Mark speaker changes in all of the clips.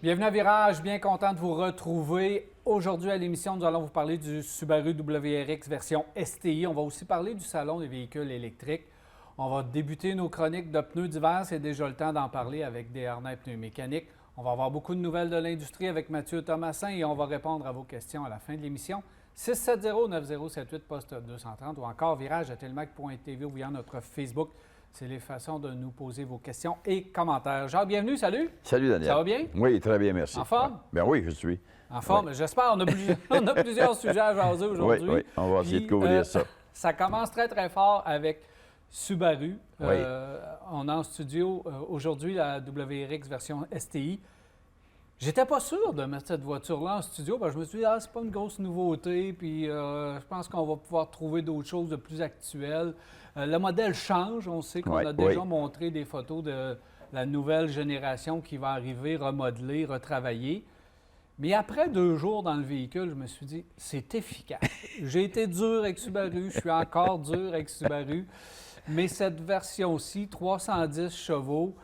Speaker 1: Bienvenue à Virage, bien content de vous retrouver. Aujourd'hui à l'émission, nous allons vous parler du Subaru WRX version STI. On va aussi parler du salon des véhicules électriques. On va débuter nos chroniques de pneus d'hiver. C'est déjà le temps d'en parler avec des harnais pneumécaniques. On va avoir beaucoup de nouvelles de l'industrie avec Mathieu Thomasin et on va répondre à vos questions à la fin de l'émission. 670-9078, poste 230 ou encore virage@telmac.tv ou via notre Facebook. C'est les façons de nous poser vos questions et commentaires. Jacques, bienvenue, salut.
Speaker 2: Salut, Daniel.
Speaker 1: Ça va bien?
Speaker 2: Oui, très bien, merci.
Speaker 1: En forme?
Speaker 2: Ouais. Ben oui, je suis.
Speaker 1: En forme, j'espère. On a plusieurs sujets à jaser aujourd'hui.
Speaker 2: Oui, on va essayer de couvrir ça.
Speaker 1: Ça commence très, très fort avec Subaru.
Speaker 2: Oui.
Speaker 1: On a en studio aujourd'hui la WRX version STI. J'étais pas sûr de mettre cette voiture-là en studio parce que je me suis dit, c'est pas une grosse nouveauté, puis je pense qu'on va pouvoir trouver d'autres choses de plus actuelles. Le modèle change. On sait qu'on a déjà montré des photos de la nouvelle génération qui va arriver, remodelée, retravaillée. Mais après 2 jours dans le véhicule, je me suis dit, c'est efficace. J'ai été dur avec Subaru, je suis encore dur avec Subaru. Mais cette version-ci, 310 chevaux,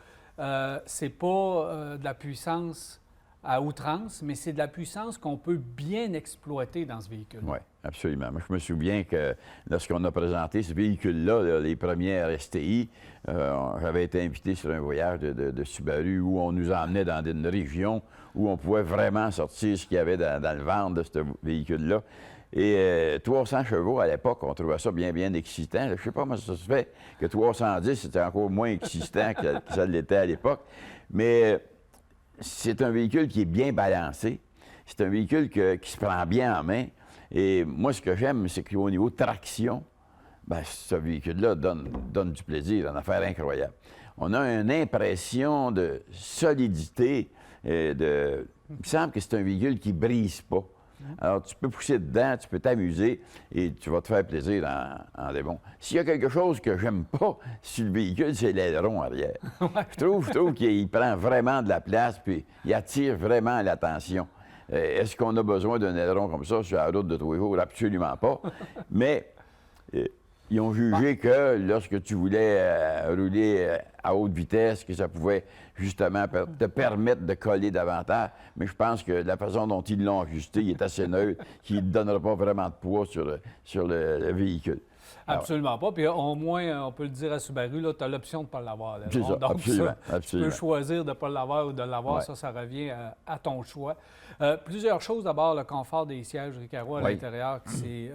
Speaker 1: c'est pas de la puissance à outrance, mais c'est de la puissance qu'on peut bien exploiter dans ce véhicule.
Speaker 2: Oui, absolument. Moi, je me souviens que lorsqu'on a présenté ce véhicule-là, les premières STI, j'avais été invité sur un voyage de Subaru où on nous emmenait dans une région où on pouvait vraiment sortir ce qu'il y avait dans le ventre de ce véhicule-là. Et 300 chevaux, à l'époque, on trouvait ça bien, bien excitant. Je ne sais pas comment ça se fait que 310, c'était encore moins excitant que ça l'était à l'époque. Mais c'est un véhicule qui est bien balancé. C'est un véhicule qui se prend bien en main. Et moi, ce que j'aime, c'est qu'au niveau de traction, ce véhicule-là donne du plaisir, une affaire incroyable. On a une impression de solidité. Il me semble que c'est un véhicule qui ne brise pas. Alors, tu peux pousser dedans, tu peux t'amuser et tu vas te faire plaisir en démon. S'il y a quelque chose que j'aime pas sur le véhicule, c'est l'aileron arrière. Je trouve qu'il prend vraiment de la place puis il attire vraiment l'attention. Est-ce qu'on a besoin d'un aileron comme ça sur la route de tous les jours? Absolument pas. Mais ils ont jugé que lorsque tu voulais rouler à haute vitesse, que ça pouvait justement te permettre de coller davantage. Mais je pense que la façon dont ils l'ont ajusté, il est assez neutre, qu'il ne donnera pas vraiment de poids sur le véhicule.
Speaker 1: Absolument pas. Puis au moins, on peut le dire à Subaru, tu as l'option de ne pas l'avoir.
Speaker 2: C'est ça,
Speaker 1: donc,
Speaker 2: absolument.
Speaker 1: Tu peux choisir de ne pas l'avoir ou de l'avoir.
Speaker 2: Ouais.
Speaker 1: Ça revient à ton choix. Plusieurs choses. D'abord, le confort des sièges Recaro à l'intérieur, c'est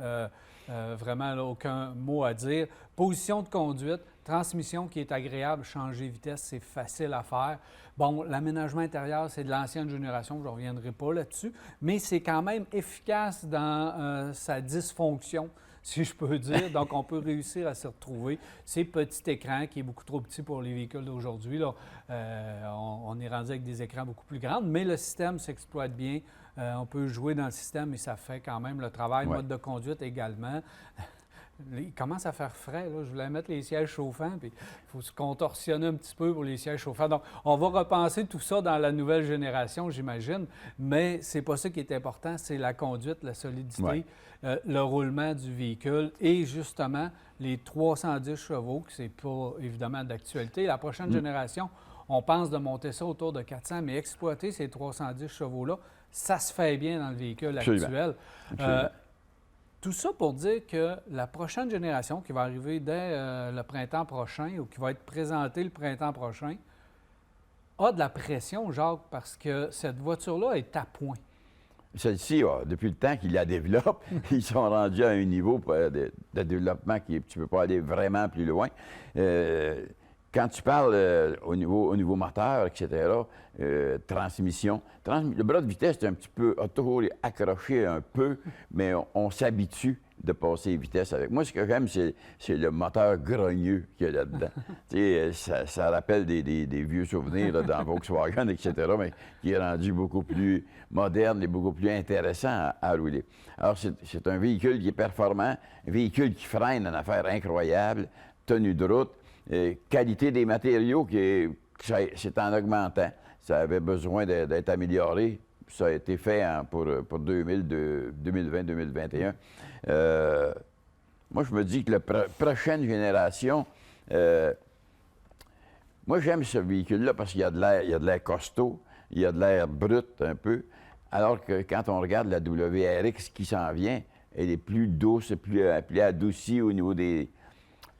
Speaker 1: vraiment là, aucun mot à dire. Position de conduite, transmission qui est agréable, changer vitesse, c'est facile à faire. Bon, l'aménagement intérieur, c'est de l'ancienne génération, je ne reviendrai pas là-dessus, mais c'est quand même efficace dans sa dysfonction, si je peux dire. Donc, on peut réussir à s'y retrouver. C'est petit écran qui est beaucoup trop petit pour les véhicules d'aujourd'hui. On est rendu avec des écrans beaucoup plus grands, mais le système s'exploite bien. On peut jouer dans le système et ça fait quand même le travail. Mode de conduite également. Il commence à faire frais. Là. Je voulais mettre les sièges chauffants, puis il faut se contorsionner un petit peu pour les sièges chauffants. Donc, on va repenser tout ça dans la nouvelle génération, j'imagine, mais c'est pas ça qui est important, c'est la conduite, la solidité, le roulement du véhicule et justement les 310 chevaux, que c'est pas évidemment d'actualité. La prochaine génération, on pense de monter ça autour de 400, mais exploiter ces 310 chevaux-là, ça se fait bien dans le véhicule actuel. Tout ça pour dire que la prochaine génération qui va arriver dès le printemps prochain ou qui va être présentée le printemps prochain a de la pression, Jacques, parce que cette voiture-là est à point.
Speaker 2: Celle-ci, depuis le temps qu'ils la développent, ils sont rendus à un niveau de développement qui tu ne peux pas aller vraiment plus loin. Quand tu parles au niveau moteur, etc., transmission, le bras de vitesse est un petit peu, a toujours accroché un peu, mais on s'habitue de passer les vitesses avec. Moi, ce que j'aime, c'est le moteur grogneux qu'il y a là-dedans. ça rappelle des vieux souvenirs là, dans Volkswagen, etc., mais qui est rendu beaucoup plus moderne et beaucoup plus intéressant à rouler. Alors, c'est un véhicule qui est performant, un véhicule qui freine, une affaire incroyable, tenue de route, qualité des matériaux, c'est en augmentant. Ça avait besoin d'être amélioré. Ça a été fait pour 2020-2021. Moi, je me dis que la prochaine génération, moi, j'aime ce véhicule-là parce qu'il y a de l'air costaud. il y a de l'air brut un peu, alors que quand on regarde la WRX qui s'en vient, elle est plus douce, plus adoucie au niveau des...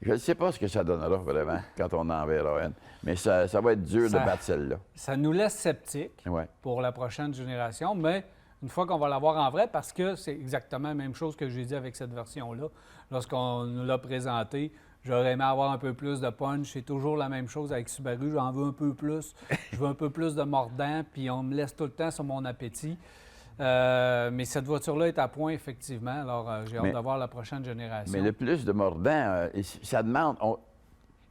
Speaker 2: Je ne sais pas ce que ça donnera vraiment quand on en verra une, mais ça va être dur de battre celle-là.
Speaker 1: Ça nous laisse sceptiques pour la prochaine génération, mais une fois qu'on va l'avoir en vrai, parce que c'est exactement la même chose que j'ai dit avec cette version-là, lorsqu'on nous l'a présenté, j'aurais aimé avoir un peu plus de punch. C'est toujours la même chose avec Subaru, j'en veux un peu plus, je veux un peu plus de mordant, puis on me laisse tout le temps sur mon appétit. Mais cette voiture-là est à point, effectivement. Alors, j'ai hâte de voir la prochaine génération.
Speaker 2: Mais le plus de mordant, ça demande...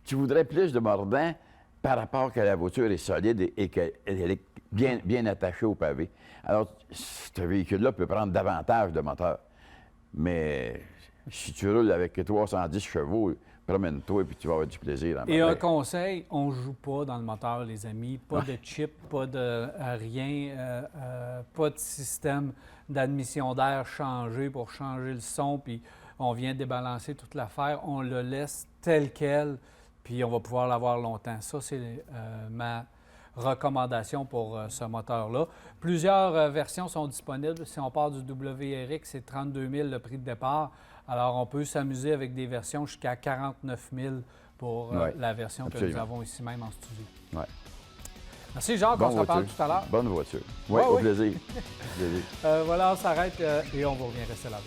Speaker 2: Tu voudrais plus de mordant par rapport que la voiture est solide et qu'elle est bien attachée au pavé. Alors, ce véhicule-là peut prendre davantage de moteur. Mais si tu roules avec 310 chevaux, promène-toi et puis tu vas avoir du plaisir.
Speaker 1: Et un conseil, on ne joue pas dans le moteur, les amis. Pas de chip, pas de rien, pas de système d'admission d'air changé pour changer le son, puis on vient débalancer toute l'affaire. On le laisse tel quel, puis on va pouvoir l'avoir longtemps. Ça, c'est ma recommandation pour ce moteur-là. Plusieurs versions sont disponibles. Si on part du WRX, c'est 32 000 le prix de départ. Alors, on peut s'amuser avec des versions jusqu'à 49 000 pour la version que nous avons ici même en studio.
Speaker 2: Ouais.
Speaker 1: Merci, Jacques. On se reparle tout à l'heure.
Speaker 2: Bonne voiture. Oui, au plaisir.
Speaker 1: Voilà, on s'arrête et on vous revient rester là.